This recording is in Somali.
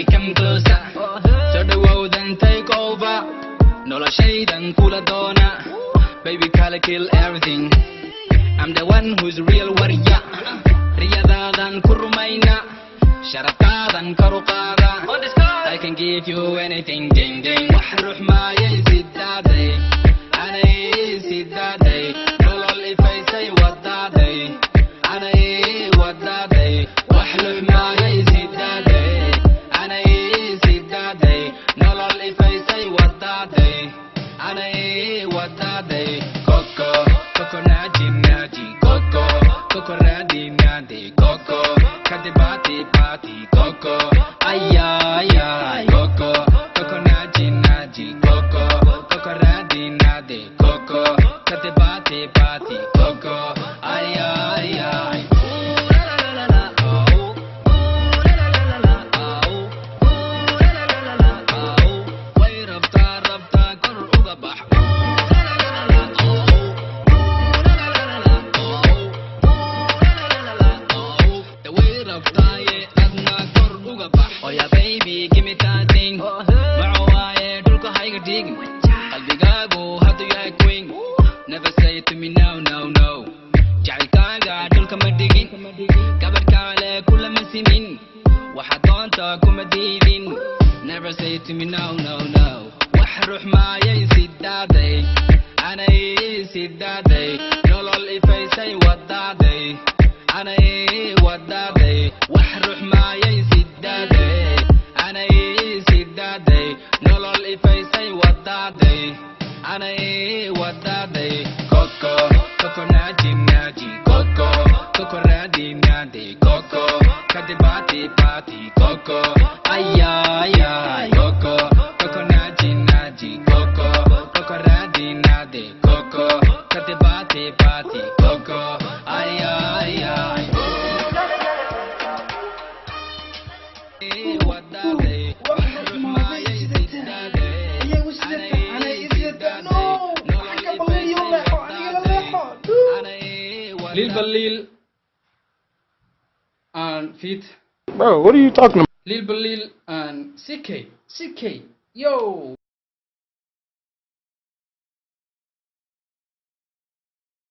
baby, come closer. So the world and take over. No la shade and kula dona. Baby, color kill everything. I'm the one who's real warrior. Riyadadan kurumayna. Sharatadan karukada. I can give you anything, ding ding. Wahruh ma yazid daddy. Ana yazid daddy. Nolol if I say what daddy. Ana what daddy. Wahruh ma yazid daddy. Ana yazid daddy. Nolol if I say what daddy. Ana what daddy. Coco, coco naji naji. Coco, coco nadi nadi. Coco, kadibati pati. Coco, ay ay ay. Coco, coco naji naji. Coco, coco nadi nadi. Coco, kadibati pati. Coco, ay ay ay. Ooh la la la la, oh. Ooh la la la la, oh. Ooh la la la la, oh. Way rabta rabta kor uga bah. Ooh la la la la, oh. Ooh la la la la, oh. Ooh la la la la, oh. The way rabta ye adna kor uga bah. Oh yeah baby, give me that thing. Macawaye dhulka hayga dhigin. Qalbigaagu haduu yahay queen. Never say it to me no no no. Jacaylkaaga dhulka ma dhigin. Gabadh kale kulama simin. Waxa doonta kuma diidin. Never say it to me no no no. Wax ruux maayay sidaaday. Ana sidaaday. Nolol ifay say wadaaday. Ana wadaaday. Wax ruux maayay sidaaday. Ana sidaaday. Nolol ifay say wadaaday. Ana wadaaday. Coco, coco naji naji. Coco, coco nadi nadi. Coco, kadibati pati. Coco, ay ay ay. Coco, coco naji naji. Coco, coco nadi nadi. Coco, kadibati pati. Coco, ay ay ay. Wadaaday. Wax maayay sidaaday. Ana sidaaday. Nolol ifay say wadaaday. Ana Lil Balil and Feet. Bro, what are you talking about? Lil Balil and CK. CK. Yo.